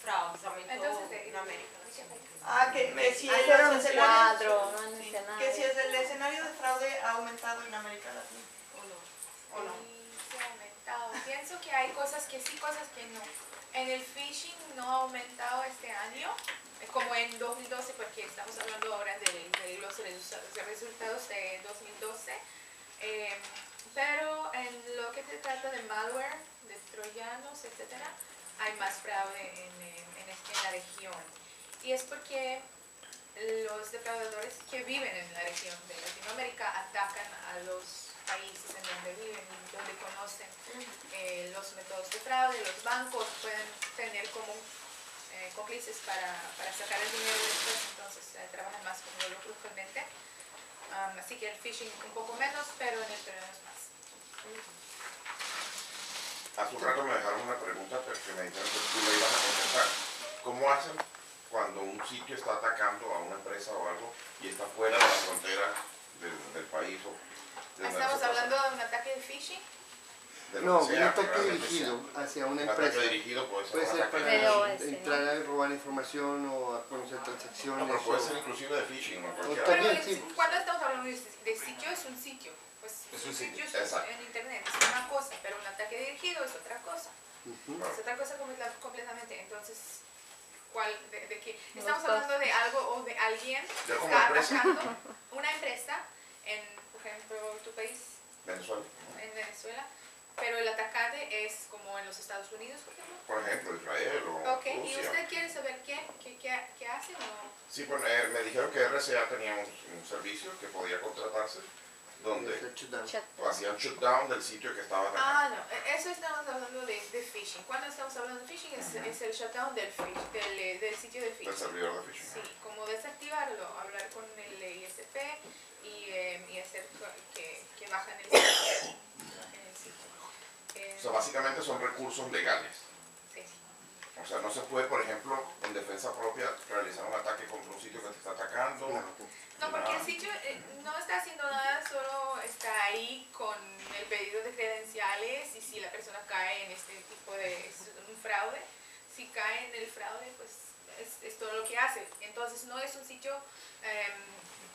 Fraude, Entonces, en América. Que si fueron el cuatro, no han que mencionado. si el escenario de fraude ha aumentado en América Latina. ¿O no? Sí, ha aumentado. Pienso que hay cosas que sí, cosas que no. En el phishing no ha aumentado este año, como en 2012, porque estamos hablando ahora de los resultados de 2012. Pero en lo que se trata de malware, de troyanos, etcétera, hay más fraude en la región. Y es porque los defraudadores que viven en la región de Latinoamérica atacan a los países en donde viven, donde conocen los métodos de fraude. Los bancos pueden tener como cómplices para sacar el dinero después, entonces trabajan más con ellos localmente. Así que el phishing un poco menos, pero en el terreno es más. Hace un rato me dejaron una pregunta porque me dijeron que tú le ibas a contestar. ¿Cómo hacen cuando un sitio está atacando a una empresa o algo y está fuera de la frontera del país? ¿Estamos hablando de un ataque de phishing? No, un ataque dirigido hacia una empresa. Un ataque dirigido puede ser un ataque para entrar a robar información o a conocer transacciones. No, pero puede ser inclusive de phishing. Pero cuando estamos hablando de sitio, es un sitio. Pues es un sitio en internet, es una cosa, pero un ataque dirigido es otra cosa. Es otra cosa completamente. Entonces, ¿de qué? Estamos hablando de algo o de alguien que está atacando una empresa en, por ejemplo, tu país, Venezuela. En Venezuela, pero el atacante es como en los Estados Unidos, por ejemplo. Por ejemplo, Israel o Rusia. ¿Y usted quiere saber qué hacen o? Sí, pues me dijeron que RSA tenía un servicio que podía contratarse donde hacían shutdown del sitio que estaba atacando. No, eso estamos hablando de phishing. Cuando estamos hablando de phishing es el shutdown del sitio de phishing. Del servidor de phishing. Sí, como desactivarlo, hablar con el ISP y hacer que bajen el sitio. O sea, básicamente son recursos legales. Sí. O sea, no se puede, por ejemplo, en defensa propia, realizar un ataque contra un sitio que te está atacando. No, porque el sitio no está haciendo nada, solo está ahí con el pedido de credenciales y si la persona cae en este tipo de un fraude, si cae en el fraude, pues es todo lo que hace. Entonces no es un sitio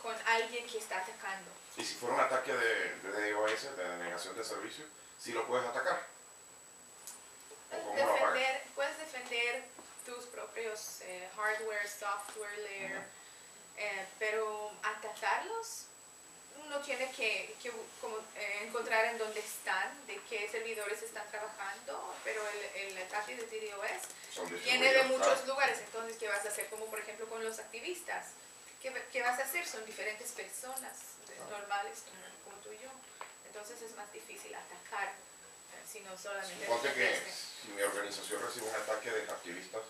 con alguien que está atacando. Y si fuera un ataque de DOS, de denegación de servicio, ¿sí lo puedes atacar? Puedes defender tus propios hardware, software layer, pero atacarlos uno tiene que encontrar en dónde están, de qué servidores están trabajando, pero el ataque de DDoS viene de muchos lugares. Entonces, ¿qué vas a hacer? Como por ejemplo con los activistas. ¿Qué vas a hacer? Son diferentes personas normales como tú y yo. Entonces es más difícil atacar, sino solamente... Suponte que si mi organización recibe un ataque de activistas,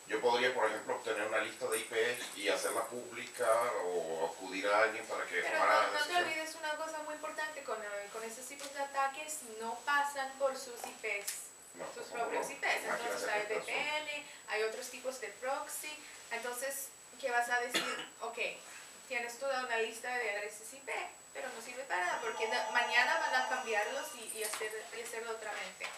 yo podría, por ejemplo, obtener una lista de IPs y hacerla pública o acudir a alguien para que tomara la decisión. No te olvides una cosa muy importante, con estos tipos de ataques no pasan por sus IPs, sus propios IPs. Entonces hay VPN, hay otros tipos de proxy. Entonces, ¿qué vas a decir? Ok, tienes toda una lista de adresas IP, pero no sirve para nada, porque mañana van a cambiarlos y hacerlo otra vez,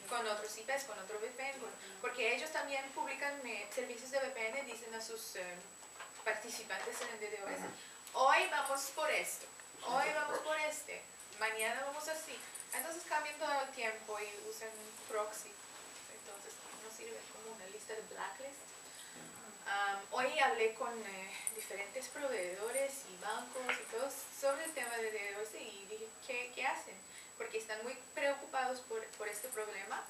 con otros IPs, con otro VPN, porque ellos también publican servicios de VPN, dicen a sus participantes en el DDoS, hoy vamos por esto, hoy vamos por este, mañana vamos así. Entonces cambian todo el tiempo y usan proxy, entonces no sirve como una lista de blacklist. Hoy hablé con diferentes proveedores y bancos y todos sobre el tema de DDoS y dije, ¿qué hacen? Porque están muy preocupados por este problema.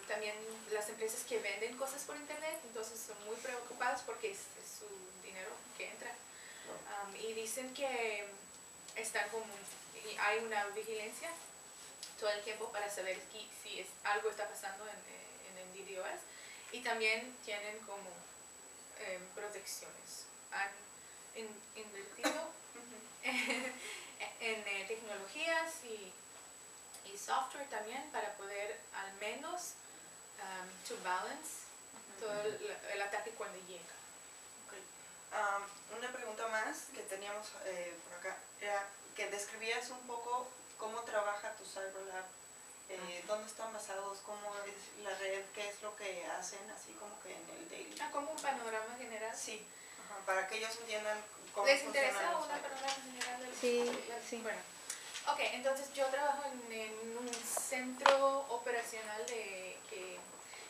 También las empresas que venden cosas por internet, entonces son muy preocupados porque es su dinero que entra. Y dicen que hay una vigilancia todo el tiempo para saber si algo está pasando en el DDoS. Y también tienen como protecciones. Han invertido en tecnologías y software también para poder al menos to balance todo el ataque cuando llega. Una pregunta más que teníamos por acá era que describías un poco cómo trabaja tu CyberLab, dónde están basados, cómo es la red, qué es lo que hacen así como que en el daily. Como un panorama general. Sí, ajá, para que ellos entiendan cómo ¿Les funcionan interesa los una hackers. panorama general del Sí, sí. Bueno, ok, entonces yo trabajo en un centro operacional que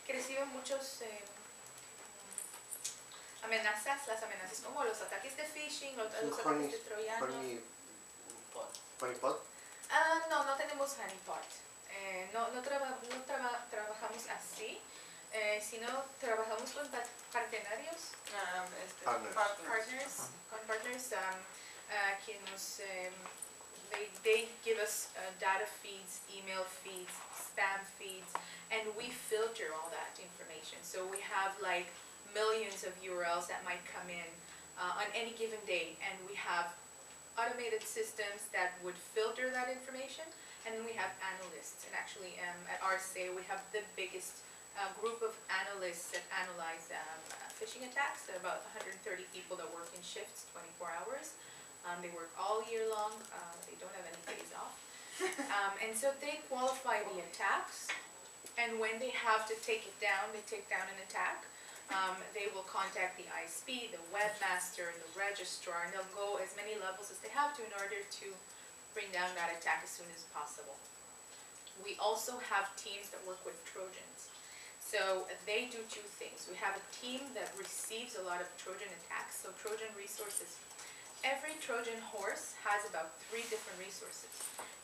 recibe muchos amenazas, las amenazas como los ataques de phishing, los ataques de troyanos. ¿Honeypot? No tenemos honeypot. No trabajamos así, sino trabajamos con partners, con partners que nos they give us data feeds, email feeds, spam feeds, and we filter all that information. So we have like millions of URLs that might come in on any given day, and we have automated systems that would filter that information, and then we have analysts. And actually at RSA we have the biggest group of analysts that analyze phishing attacks. There are about 130 people that work in shifts, 24 hours. They work all year long. They don't have any days off. And so they qualify the attacks, and when they have to take it down, they take down an attack. They will contact the ISP, the webmaster, the registrar, and they'll go as many levels as they have to in order to bring down that attack as soon as possible. We also have teams that work with Trojans. So they do two things. We have a team that receives a lot of Trojan attacks, so Trojan resources. Every Trojan horse has about 3 different resources.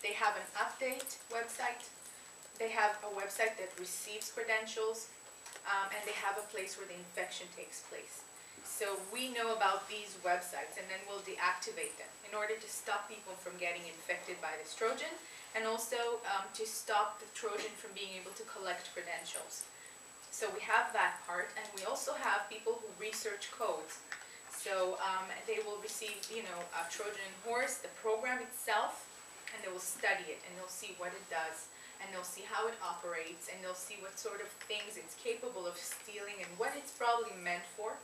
They have an update website, they have a website that receives credentials, and they have a place where the infection takes place. So we know about these websites, and then we'll deactivate them in order to stop people from getting infected by this Trojan, and also to stop the Trojan from being able to collect credentials. So we have that part, and we also have people who research codes. So they will receive, a Trojan horse, the program itself, and they will study it, and they'll see what it does, and they'll see how it operates, and they'll see what sort of things it's capable of stealing and what it's probably meant for.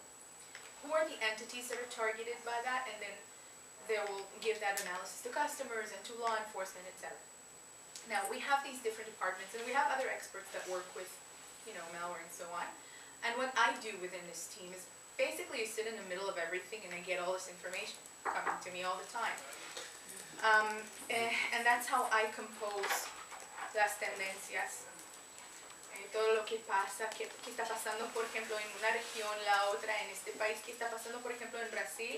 Who are the entities that are targeted by that, and then they will give that analysis to customers and to law enforcement, etc. Now, we have these different departments, and we have other experts that work with, malware and so on. And what I do within this team is basically sit in the middle of everything, and I get all this information coming to me all the time. And that's how I compose las tendencias. Todo lo que pasa, que está pasando, por ejemplo, en una región, la otra, en este país, que está pasando, por ejemplo, en Brasil.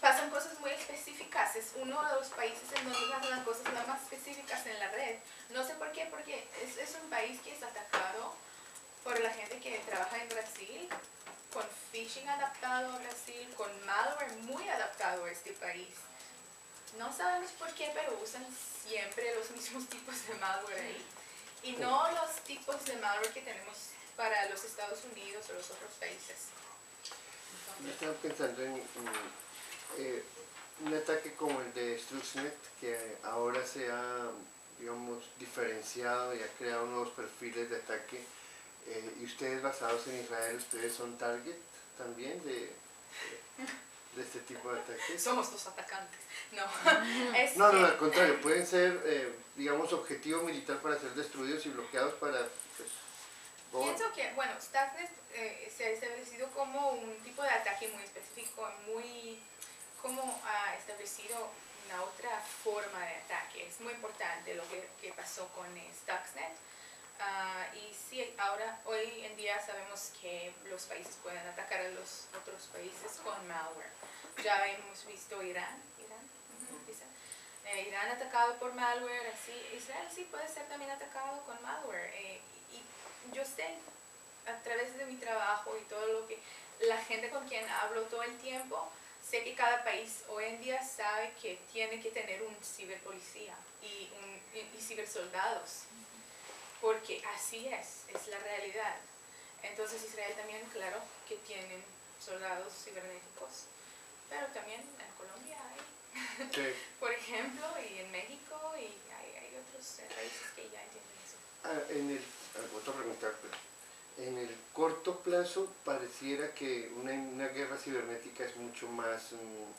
Pasan cosas muy específicas. Es uno de los países en donde pasan las cosas las más específicas en la red. No sé por qué, porque es un país que es atacado por la gente que trabaja en Brasil, con phishing adaptado a Brasil, con malware muy adaptado a este país. No sabemos por qué, pero usan siempre los mismos tipos de malware ahí. Y no los tipos de malware que tenemos para los Estados Unidos o los otros países. Yo estaba pensando en un ataque como el de Stuxnet, que ahora se ha, diferenciado y ha creado nuevos perfiles de ataque. Y ustedes, basados en Israel, ¿ustedes son target también de este tipo de ataques? Somos los atacantes. No. No, al contrario, pueden ser, objetivo militar para ser destruidos y bloqueados para... Pienso que, Stuxnet se ha establecido como un tipo de ataque muy específico, muy establecido una otra forma de ataque. Es muy importante lo que pasó con Stuxnet. Y sí, hoy en día sabemos que los países pueden atacar a los otros países con malware. Ya hemos visto Irán atacado por malware, así. Israel sí puede ser también atacado con malware. Y yo sé, a través de mi trabajo y todo lo que la gente con quien hablo todo el tiempo, sé que cada país hoy en día sabe que tiene que tener un ciberpolicía y cibersoldados. Porque así es la realidad. Entonces Israel también, claro, que tienen soldados cibernéticos, pero también en Colombia hay, sí. Por ejemplo, y en México, y hay otros países que ya entienden eso. Otra pregunta, en el corto plazo pareciera que una guerra cibernética es mucho más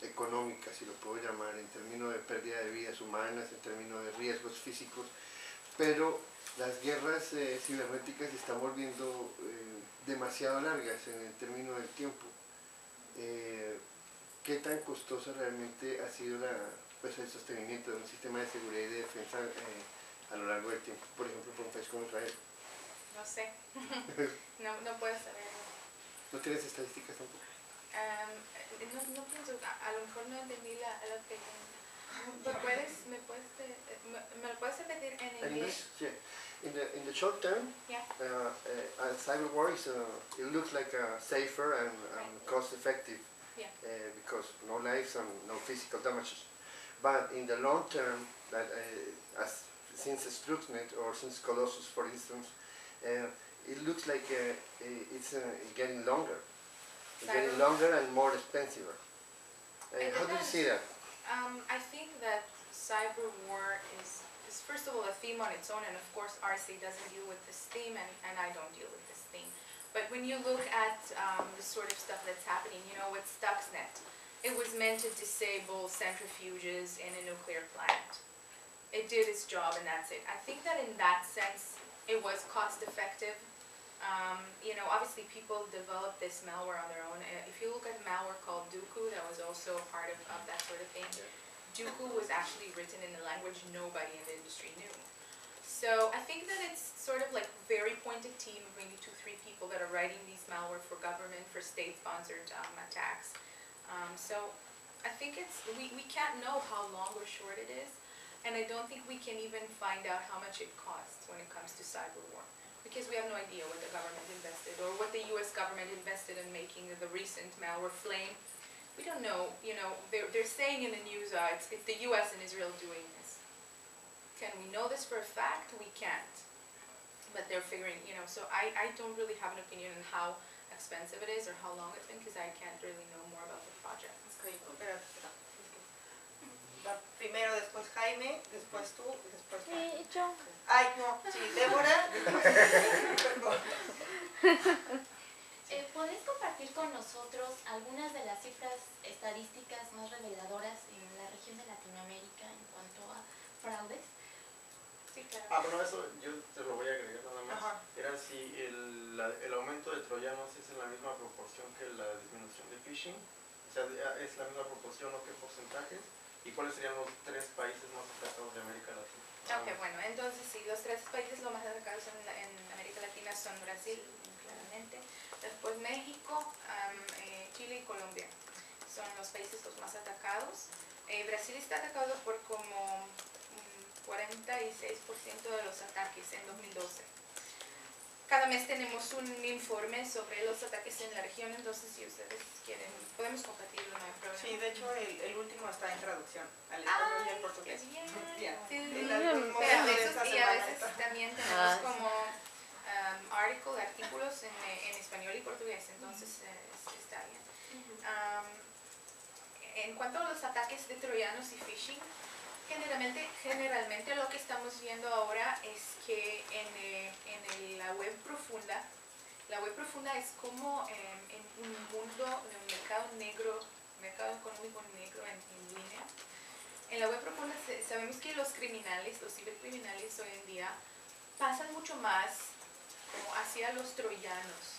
económica, si lo puedo llamar, en términos de pérdida de vidas humanas, en términos de riesgos físicos, pero las guerras cibernéticas se están volviendo demasiado largas en el término del tiempo. ¿Qué tan costoso realmente ha sido el sostenimiento de un sistema de seguridad y de defensa a lo largo del tiempo? Por ejemplo, por un país como Israel. No sé, no puedo saberlo. ¿No tienes estadísticas tampoco? No pienso, a lo mejor no entendí la pregunta. ¿Me lo puedes repetir en inglés? Yeah. In the short term, Yeah. cyber war it looks like safer and cost effective, Yeah. because no lives and no physical damages. But in the long term, that as since Stuxnet or since Colossus, for instance, it looks like it's getting longer. It's getting longer and more expensive. How do you see that? I think that cyber war is first of all a theme on its own, and of course RSA doesn't deal with this theme, and I don't deal with this theme. But when you look at the sort of stuff that's happening, with Stuxnet, it was meant to disable centrifuges in a nuclear plant. It did its job, and that's it. I think that in that sense, it was cost effective. Obviously people developed this malware on their own. If you look at malware called Dooku, that was also part of that sort of thing. Dooku was actually written in a language nobody in the industry knew. So I think that it's sort of like a very pointed team of maybe 2-3 people that are writing these malware for government, for state-sponsored attacks. So I think we can't know how long or short it is, and I don't think we can even find out how much it costs when it comes to cyber war. Because we have no idea what the government invested, or what the US government invested in making the recent malware Flame. We don't know, they're saying in the news, it's the US and Israel doing this. Can we know this for a fact? We can't. But they're figuring, so I don't really have an opinion on how expensive it is or how long it's been, because I can't really know more about the project. Primero, después Jaime, después tú, y después Sí, yo. Ay, no, sí, Débora. Perdón. ¿Puedes compartir con nosotros algunas de las cifras estadísticas más reveladoras en la región de Latinoamérica en cuanto a fraudes? Sí, claro. Bueno, eso yo te lo voy a agregar nada más. Ajá. Era si el aumento de troyanos es en la misma proporción que la disminución de phishing, o sea, es la misma proporción o qué porcentajes, y cuáles serían los 3 países más atacados de América Latina. Ok, bueno, entonces sí, los 3 países los más atacados en América Latina son Brasil, claramente, después México, Chile y Colombia. Son los países los más atacados. Brasil está atacado por como 46% de los ataques en 2012. Cada mes tenemos un informe sobre los ataques en la región, entonces si ustedes quieren, podemos compartirlo, no hay problema. Sí, de hecho el último está en traducción al español y al portugués. Bien. En algún momento Pero de eso esta sí, a semana veces está. también tenemos como artículos en español y portugués, entonces está bien. En cuanto a los ataques de troyanos y phishing, generalmente lo que estamos viendo ahora es que en la web profunda es como en un mundo de un mercado económico negro en línea. En la web profunda sabemos que los cibercriminales hoy en día pasan mucho más como hacia los troyanos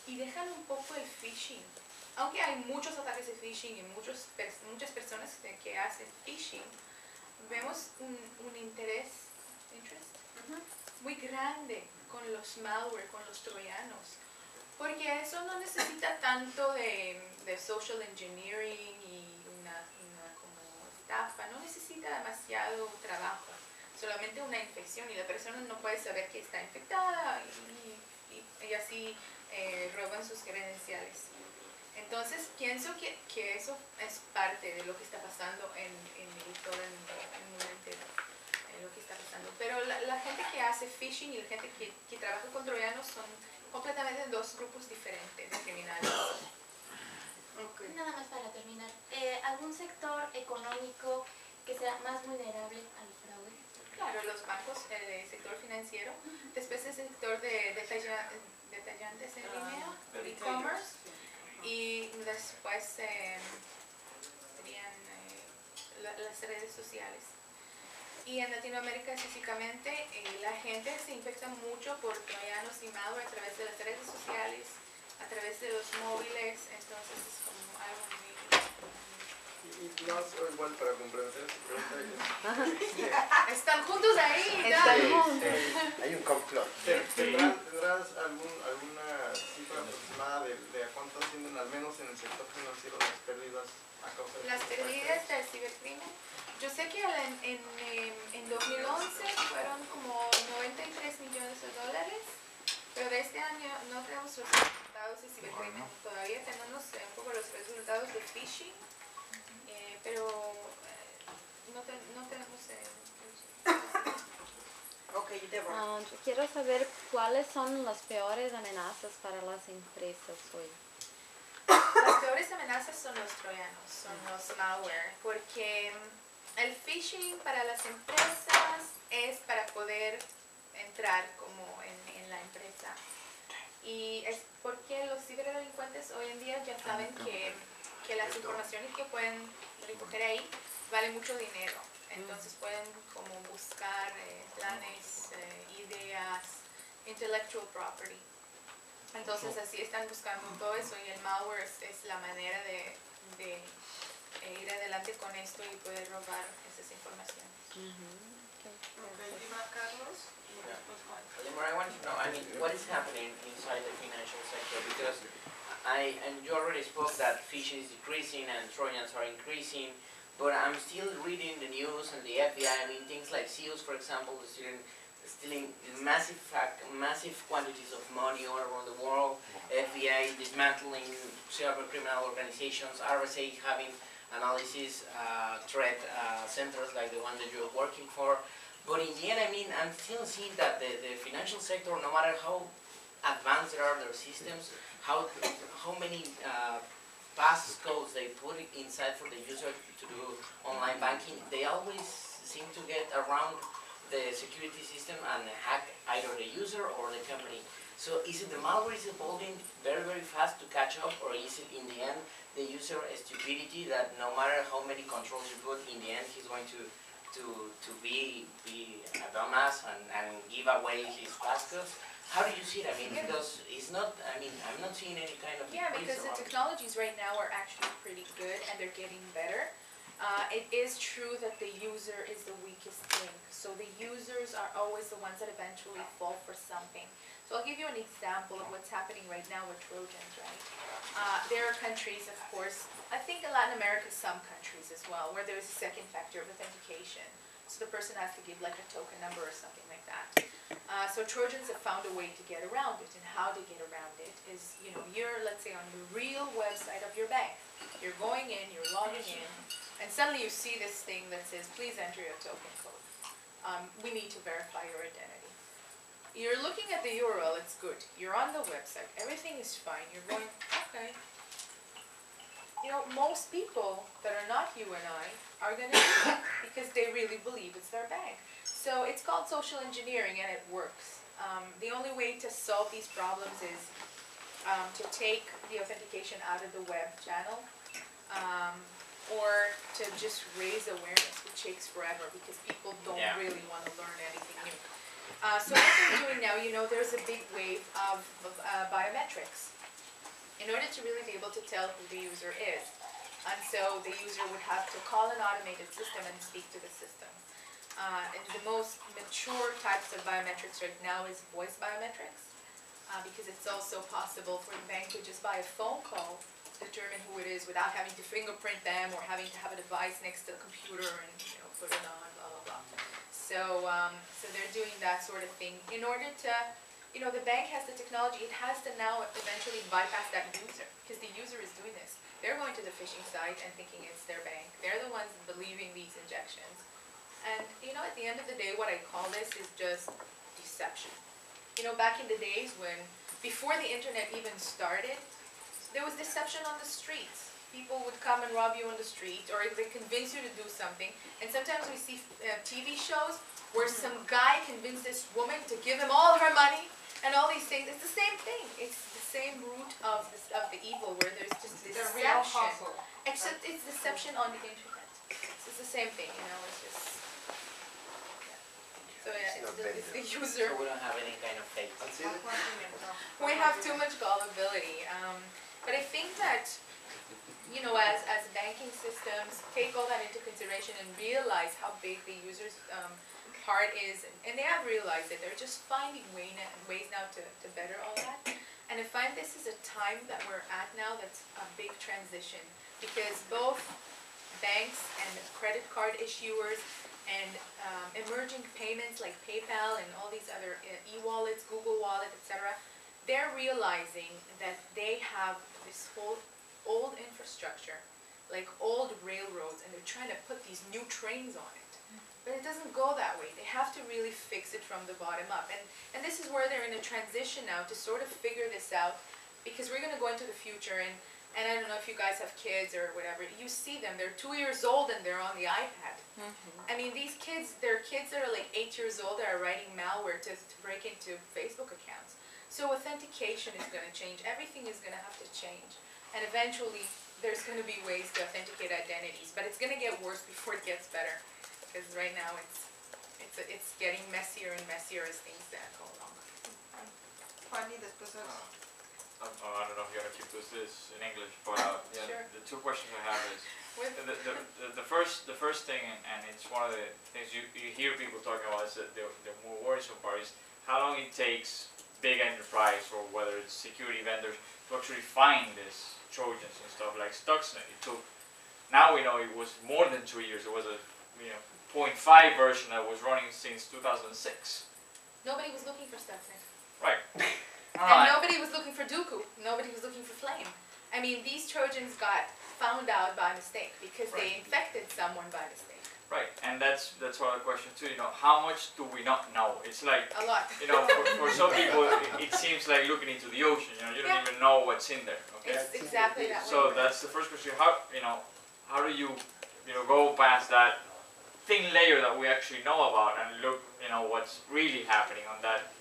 y dejan un poco el phishing. Aunque hay muchos ataques de phishing y muchas personas que hacen phishing, vemos un interés muy grande con los malware, con los troyanos, porque eso no necesita tanto de social engineering y una como estafa, no necesita demasiado trabajo, solamente una infección y la persona no puede saber que está infectada y así roban sus credenciales. Entonces pienso que eso es parte de lo que está pasando en el mundo entero, lo que está pasando. Pero la gente que hace phishing y la gente que trabaja con troyanos son completamente 2 grupos diferentes de criminales. Okay. Nada más para terminar, ¿algún sector económico que sea más vulnerable al fraude? Claro, los bancos, el sector financiero, después el sector de detallantes en línea, e-commerce. Y después serían las redes sociales. Y en Latinoamérica específicamente, la gente se infecta mucho por troyanos y malware a través de las redes sociales, a través de los móviles, entonces es como algo muy... Y más o igual para complementar su pregunta, Están juntos ahí, Sí, ¿no? sí, hay un complot. ¿tendrás alguna cifra aproximada de a cuánto ascienden, al menos en el sector financiero, las pérdidas a causa de Las estos pérdidas ataques? del cibercrimen, yo sé que en 2011 fueron como 93 millones de dólares, pero de este año no tenemos los resultados de cibercrimen, todavía tenemos un poco los resultados de phishing, pero no tenemos... Ok, Deborah. Yo quiero saber cuáles son las peores amenazas para las empresas hoy. Las peores amenazas son los troyanos, son los malware, porque el phishing para las empresas es para poder entrar como en la empresa. Y es porque los ciberdelincuentes hoy en día ya saben que las informaciones que pueden recoger ahí valen mucho dinero. Entonces pueden como buscar planes, ideas, intellectual property. Entonces así están buscando todo eso y el malware es la manera de ir adelante con esto y poder robar esas informaciones. Ok, Iván Carlos. Y después Juan. Limor, I want to know, what is happening inside the financial sector? Because and you already spoke that phishing is decreasing and Trojans are increasing, but I'm still reading the news and the FBI, things like SEALs, for example, stealing massive quantities of money all around the world, FBI dismantling cybercriminal organizations, RSA having analysis threat centers like the one that you're working for. But in the end, I'm still seeing that the financial sector, no matter how advanced there are their systems, how many passcodes they put inside for the user to do online banking, they always seem to get around the security system and hack either the user or the company. So is it the malware is evolving very, very fast to catch up, or is it in the end the user stupidity that no matter how many controls you put, in the end he's going to be a dumbass and give away his passcodes? How do you see it? Because it's not, I'm not seeing any kind of... Yeah, because the technologies right now are actually pretty good and they're getting better. It is true that the user is the weakest link. So the users are always the ones that eventually fall for something. So I'll give you an example of what's happening right now with Trojans, right? There are countries, of course, I think in Latin America, some countries as well, where there's a second factor of authentication. So the person has to give like a token number or something like that. So Trojans have found a way to get around it, and how to get around it is, you're, let's say, on the real website of your bank. You're going in, you're logging in, and suddenly you see this thing that says, please enter your token code. We need to verify your identity. You're looking at the URL, it's good. You're on the website, everything is fine. You're going, okay. Most people that are not you and I are going to do that because they really believe it's their bank. So it's called social engineering, and it works. The only way to solve these problems is to take the authentication out of the web channel, or to just raise awareness, which takes forever because people don't really want to learn anything new. So what they're doing now, there's a big wave of biometrics in order to really be able to tell who the user is. And so the user would have to call an automated system and speak to the system. And the most mature types of biometrics right now is voice biometrics, because it's also possible for the bank to just by a phone call determine who it is without having to fingerprint them or having to have a device next to the computer and put it on, blah, blah, blah. So they're doing that sort of thing in order to, the bank has the technology, it has to now eventually bypass that user, because the user is doing this. They're going to the phishing site and thinking it's their bank. They're the ones believing these injections. And, at the end of the day, what I call this is just deception. Back in the days before the internet even started, there was deception on the streets. People would come and rob you on the street, or they convince you to do something. And sometimes we see TV shows where some guy convinced this woman to give him all her money and all these things. It's the same thing. It's the same root of the evil, where there's just deception. Except it's deception on the internet. So it's the same thing, it's just... So yeah, It's not it's the So user. we don't have any kind of faith. We have too much gullibility. But I think that, you know, as banking systems take all that into consideration and realize how big the user's part is, and they have realized it, they're just finding ways now to better all that. And I find this is a time that we're at now that's a big transition, because both banks and credit card issuers and emerging payments like PayPal and all these other e-wallets, Google Wallet, etc., they're realizing that they have this whole old infrastructure, like old railroads, and they're trying to put these new trains on it. But it doesn't go that way. They have to really fix it from the bottom up. And this is where they're in a transition now to sort of figure this out, because we're going to go into the future, and I don't know if you guys have kids or whatever, you see them, they're 2 years old and they're on the iPad. I mean, these kids, they're kids that are like 8 years old that are writing malware to break into Facebook accounts. So authentication is going to change. Everything is going to have to change. And eventually, there's going to be ways to authenticate identities, but it's going to get worse before it gets better. Because right now it's getting messier and messier as things go along. Juan y después I don't know if you're gonna keep this in English, but yeah, Sure. the two questions I have is the first thing, and it's one of the things you hear people talking about, is that the more worrisome part is how long it takes big enterprise, or whether it's security vendors, to actually find these Trojans and stuff like Stuxnet. It took, now we know it was more than 2 years. It was a 0.5 version that was running since 2006. Nobody was looking for Stuxnet. Right. And nobody was looking for Dooku. Nobody was looking for Flame. I mean, these Trojans got found out by mistake because they infected someone by mistake. Right, and that's another question too. How much do we not know? It's like, A lot. For some people, it seems like looking into the ocean. You don't even know what's in there. Okay. It's exactly that way. So that's the first question. How do you go past that thin layer that we actually know about and look what's really happening on that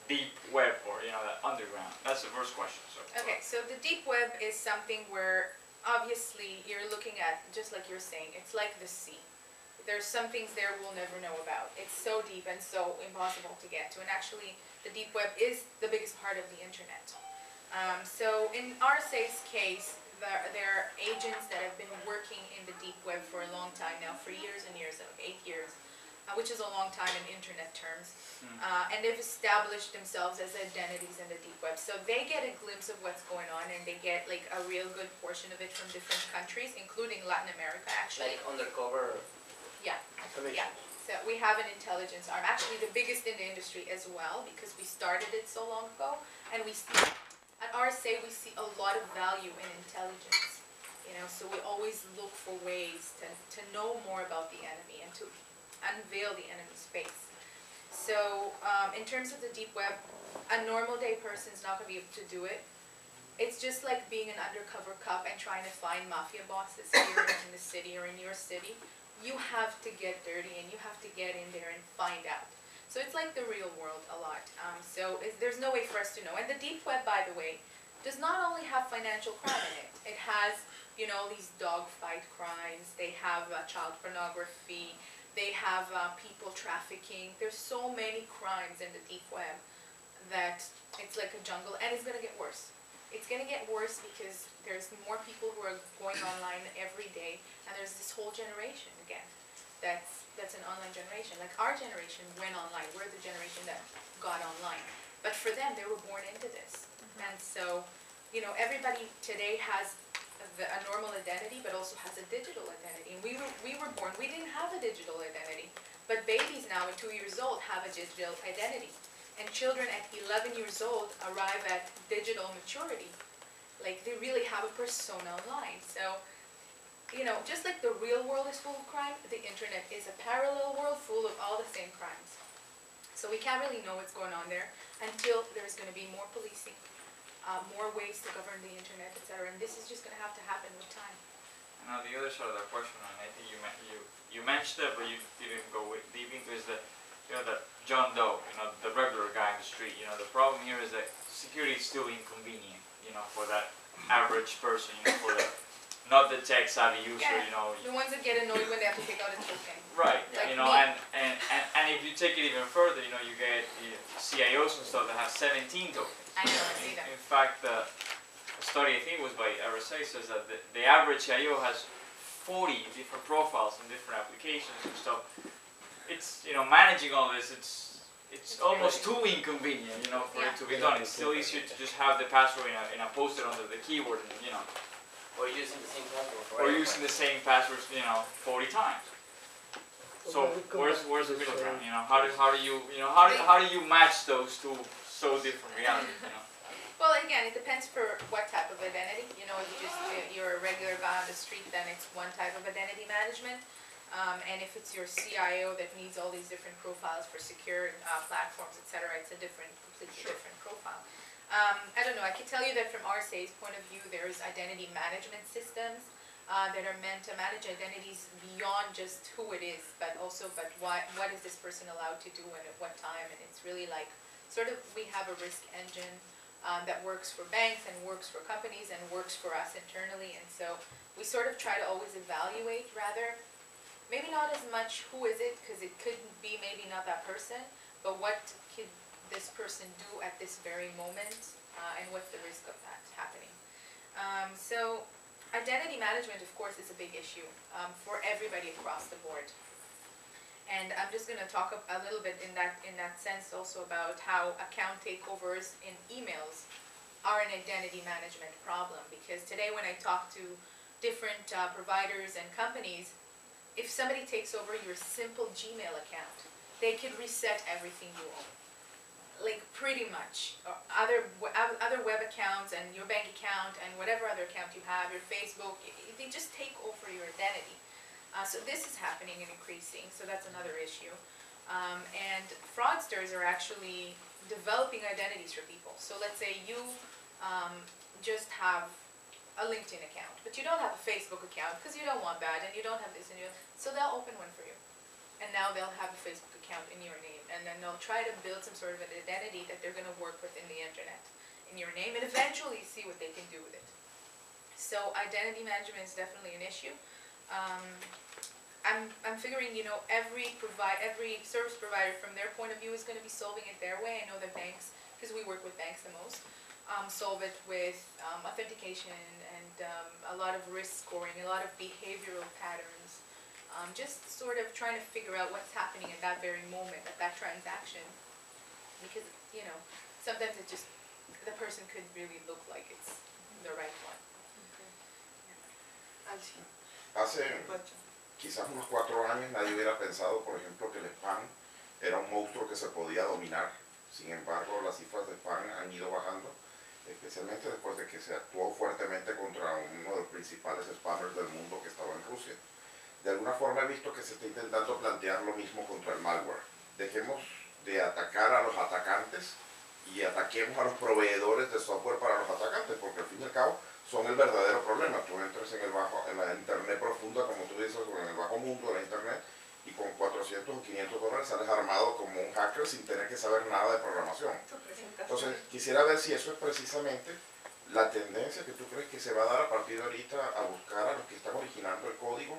deep web, or that underground? That's the first question. Okay, so the deep web is something where obviously you're looking at, just like you're saying, it's like the sea. There's some things there we'll never know about. It's so deep and so impossible to get to. And actually, the deep web is the biggest part of the internet. So in RSA's case, there are agents that have been working in the deep web for a long time now, for years and years, like 8 years, which is a long time in internet terms. And they've established themselves as identities in the deep web. So they get a glimpse of what's going on, and they get like a real good portion of it from different countries, including Latin America, actually. Like undercover. Yeah. Information. So we have an intelligence arm, actually the biggest in the industry as well, because we started it so long ago, and we see, at RSA we see a lot of value in intelligence, so we always look for ways to know more about the enemy and to unveil the enemy's face. So in terms of the deep web, a normal day person's not going to be able to do it. It's just like being an undercover cop and trying to find mafia bosses here in the city or in your city. You have to get dirty and you have to get in there and find out. So it's like the real world a lot. There's no way for us to know. And the deep web, by the way, does not only have financial crime in it. It has, these dogfight crimes. They have child pornography. They have people trafficking. There's so many crimes in the deep web that it's like a jungle, and it's going to get worse. It's going to get worse because there's more people who are going online every day, and there's this whole generation, again, that's an online generation. Like our generation went online. We're the generation that got online. But for them, they were born into this. And so, everybody today has a normal identity, but also has a digital identity. And we were born, we didn't have a digital identity. But babies now at 2 years old have a digital identity. And children at 11 years old arrive at digital maturity. Like, they really have a persona online. So, just like the real world is full of crime, the internet is a parallel world full of all the same crimes. So we can't really know what's going on there until there's going to be more policing, more ways to govern the internet, etc. And this is just going to have to happen with time. Now the other side of that question, and I think you mentioned it, but you didn't go deep into, is that that John Doe, the regular guy in the street. The problem here is that security is still inconvenient, for that average person, for the not the tech savvy user, Yeah. you know. The ones that get annoyed when they have to take out a token. Right, Like you know, me. and if you take it even further, you know, you get CIOs and stuff that have 17 tokens. I know, I see that. In fact, a study, I think it was by RSA, says that the average CIO has 40 different profiles in different applications and stuff. It's, you know, managing all this, it's almost too inconvenient, you know, for it to be done. It's still easier to just have the password in a post-it under the keyboard, and, you know. Or using the same password for Or everyone. using the same passwords, you know, 40 times. So where's the middle ground? You know, how do you match those two so different realities? You know. Well, again, it depends for what type of identity. You know, if you're a regular guy on the street, then it's one type of identity management. And if it's your CIO that needs all these different profiles for secure platforms, etc., it's a completely different profile. I don't know, I can tell you that from RSA's point of view, there's identity management systems that are meant to manage identities beyond just who it is, but what is this person allowed to do and at what time. And it's really like, sort of, we have a risk engine that works for banks and works for companies and works for us internally. And so we sort of try to always evaluate, rather, maybe not as much who is it, because it could be maybe not that person, but what could this person do at this very moment, and what's the risk of that happening. So identity management, of course, is a big issue for everybody across the board. And I'm just going to talk a little bit in that sense also about how account takeovers in emails are an identity management problem. Because today when I talk to different providers and companies, if somebody takes over your simple Gmail account, they could reset everything you own. Like pretty much, other web accounts and your bank account and whatever other account you have, your Facebook, they just take over your identity. So this is happening and increasing, so that's another issue. And fraudsters are actually developing identities for people. So let's say you just have a LinkedIn account, but you don't have a Facebook account because you don't want that, and you don't have this, so they'll open one for you. And now they'll have a Facebook account in your name, and then they'll try to build some sort of an identity that they're going to work with in the internet in your name, and eventually see what they can do with it. So identity management is definitely an issue. I'm figuring, you know, every service provider from their point of view is going to be solving it their way. I know that banks, because we work with banks the most, solve it with authentication and a lot of risk scoring, a lot of behavioral patterns. Just sort of trying to figure out what's happening at that very moment, at that transaction. Because, you know, sometimes it just, the person could really look like it's the right one. Hace quizás unos 4 años nadie hubiera pensado, por ejemplo, que el spam era un monstruo que se podía dominar. Sin embargo, las cifras de spam han ido bajando, especialmente después de que se actuó fuertemente contra uno de los principales spammers del mundo que estaba en Rusia. De alguna forma he visto que se está intentando plantear lo mismo contra el malware. Dejemos de atacar a los atacantes y ataquemos a los proveedores de software para los atacantes, porque al fin y al cabo son el verdadero problema. Tú entras en la internet profunda, como tú dices, o en el bajo mundo de la internet, y con 400 o 500 dólares sales armado como un hacker sin tener que saber nada de programación. Entonces, quisiera ver si eso es precisamente la tendencia que tú crees que se va a dar a partir de ahorita a buscar a los que están originando el código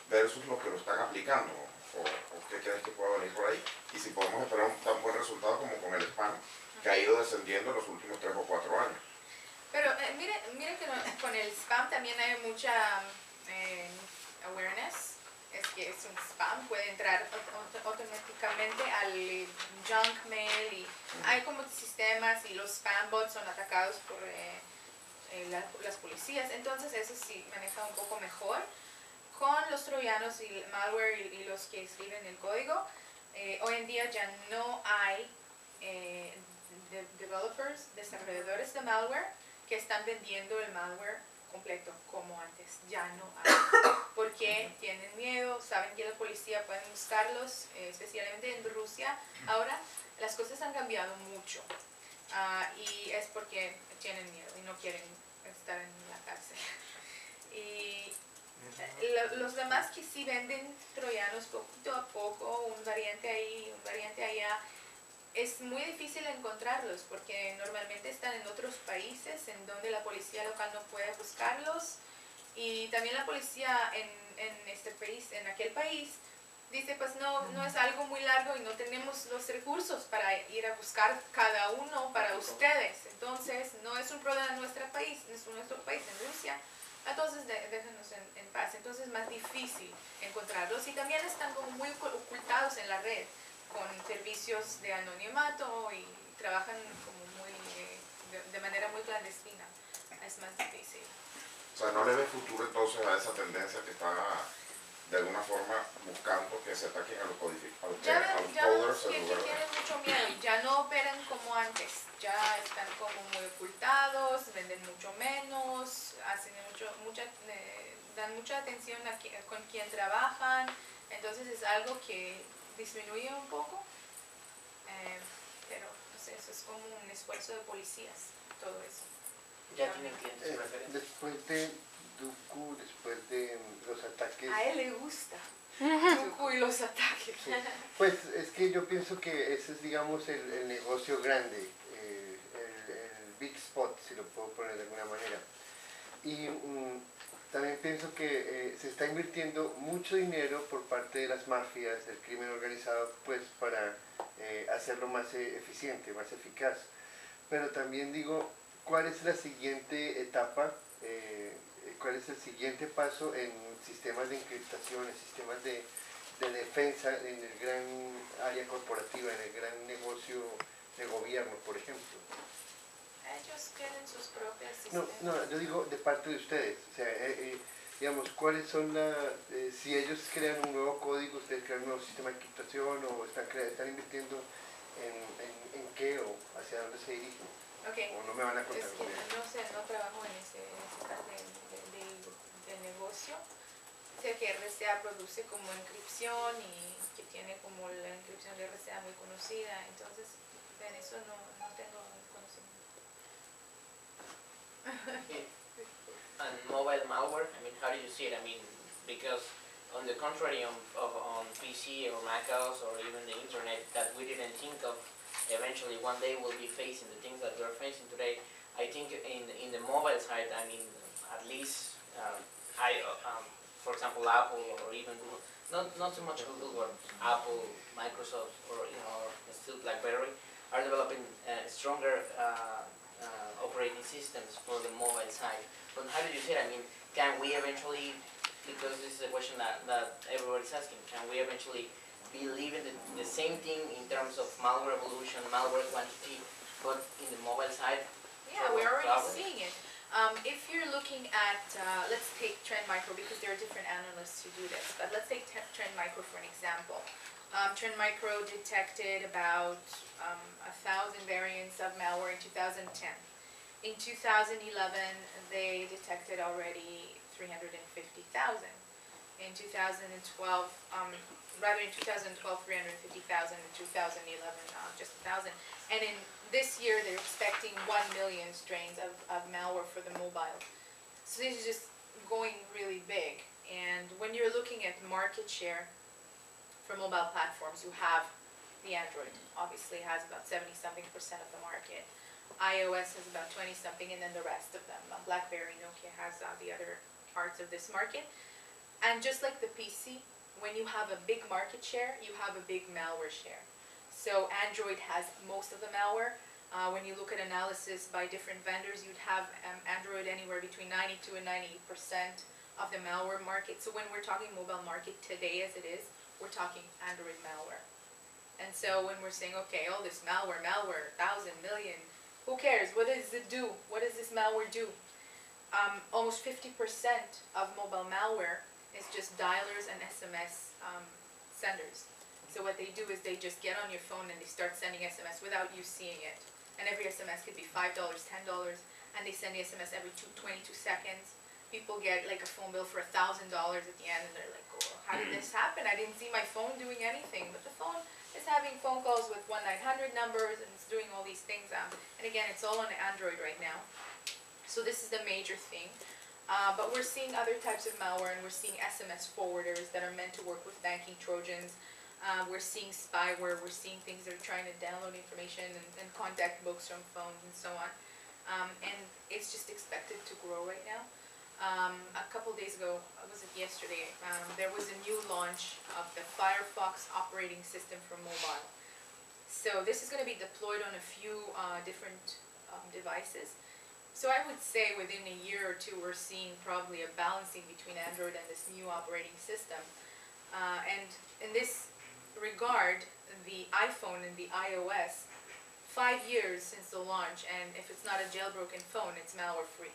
versus los que lo están aplicando, o qué crees que pueda venir por ahí, y si podemos esperar un tan buen resultado como con el spam, que ha ido descendiendo en los últimos 3 o 4 años. Pero mire que con el spam también hay mucha awareness. Es que es un spam, puede entrar automáticamente al junk mail y hay como sistemas, y los spam bots son atacados por las policías. Entonces eso sí maneja un poco mejor. Con los troyanos y el malware y los que escriben el código, hoy en día ya no hay desarrolladores de malware que están vendiendo el malware completo como antes. Ya no hay, porque tienen miedo, saben que la policía puede buscarlos, especialmente en Rusia. Ahora las cosas han cambiado mucho, y es porque tienen miedo y no quieren estar en la cárcel. Y los demás que sí venden troyanos poquito a poco, un variante ahí, un variante allá, es muy difícil encontrarlos porque normalmente están en otros países en donde la policía local no puede buscarlos, Y también la policía en este país, en aquel país, dice pues no es algo muy largo y no tenemos los recursos para ir a buscar cada uno para ustedes. Entonces no es un problema en nuestro país, en Rusia. Entonces déjenos en paz. Entonces es más difícil encontrarlos y también están como muy ocultados en la red con servicios de anonimato y trabajan como muy de manera muy clandestina. Es más difícil. O sea, ¿no le ve futuro entonces a esa tendencia que está de alguna forma buscando que se ataquen a los coders Ya en lugar de... tienen mucho miedo y ya no operan como antes, ya están como muy ocultados, venden mucho menos, hacen dan mucha atención con quien trabajan, entonces es algo que disminuye un poco, pero no sé, eso es como un esfuerzo de policías, todo eso. Ya tienen clientes preferentes. Después de Duku, después de los ataques... A él le gusta Duku y los ataques. Sí. Pues es que yo pienso que ese es, digamos, el negocio grande, el big spot, si lo puedo poner de alguna manera. Y también pienso que se está invirtiendo mucho dinero por parte de las mafias, del crimen organizado, pues para hacerlo más eficiente, más eficaz. Pero también digo, ¿cuál es la siguiente etapa? ¿Cuál es el siguiente paso en sistemas de encriptación, en sistemas de defensa en el gran área corporativa, en el gran negocio de gobierno, por ejemplo? Ellos tienen sus propias sistemas. No, yo digo de parte de ustedes. O sea, digamos, ¿cuáles son si ellos crean un nuevo código, ustedes crean un nuevo sistema de encriptación o están invirtiendo en qué o hacia dónde se dirigen? Okay. O no me van a contar. Es que no sé, no trabajo en ese parte del negocio. Sé que RSA produce como encripción y que tiene como la encripción de RSA muy conocida, entonces en eso no tengo conocimiento. And mobile malware, I mean, how do you see it? I mean, because on the contrary on PC or Mac OS or even the internet that we didn't think of, eventually one day we'll be facing the things that we're facing today. I think in the mobile side, I mean, at least for example, Apple or even Google, not so much Google, but Apple, Microsoft, or still BlackBerry, are developing stronger operating systems for the mobile side. But how do you see it? I mean, can we eventually, because this is a question that everybody's asking, can we eventually be living the same thing in terms of malware evolution, malware quantity, but in the mobile side? Yeah, we're already seeing it. If you're looking at, let's take Trend Micro, because there are different analysts who do this, but let's take Trend Micro for an example. Trend Micro detected about 1,000 variants of malware in 2010. In 2011, they detected already 350,000. In 2012, rather in 2012, 350,000. In 2011, just 1,000. And in this year, they're expecting 1 million strains of malware for the mobile. So this is just going really big. And when you're looking at market share for mobile platforms, you have the Android, obviously has about 70-something% of the market. iOS has about 20-something, and then the rest of them. BlackBerry, Nokia has the other parts of this market. And just like the PC, when you have a big market share, you have a big malware share. So Android has most of the malware. When you look at analysis by different vendors, you'd have Android anywhere between 92 and 98% of the malware market. So when we're talking mobile market today as it is, we're talking Android malware. And so when we're saying, okay, all this malware, 1,000, million, who cares? What does it do? What does this malware do? Almost 50% of mobile malware is just dialers and SMS senders. So what they do is they just get on your phone and they start sending SMS without you seeing it. And every SMS could be $5, $10, and they send the SMS every 22 seconds. People get like a phone bill for $1,000 at the end, and they're like, oh, how did this happen? I didn't see my phone doing anything. But the phone is having phone calls with 1-900 numbers, and it's doing all these things. And again, it's all on Android right now. So this is the major thing. But we're seeing other types of malware, and we're seeing SMS forwarders that are meant to work with banking Trojans. We're seeing spyware, we're seeing things that are trying to download information and contact books from phones and so on. And it's just expected to grow right now. A couple days ago, was it yesterday, there was a new launch of the Firefox operating system for mobile. So this is going to be deployed on a few different devices. So I would say within a year or two we're seeing probably a balancing between Android and this new operating system. And in this regard, the iPhone and the iOS, 5 years since the launch, and if it's not a jailbroken phone, it's malware free.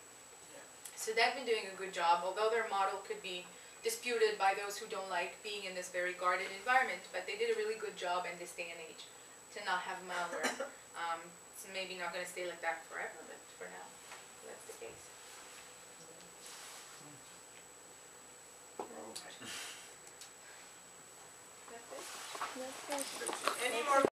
So they've been doing a good job, although their model could be disputed by those who don't like being in this very guarded environment, but they did a really good job in this day and age to not have malware. It's maybe not going to stay like that forever, but for now, that's the case. That's it. That's it. Any more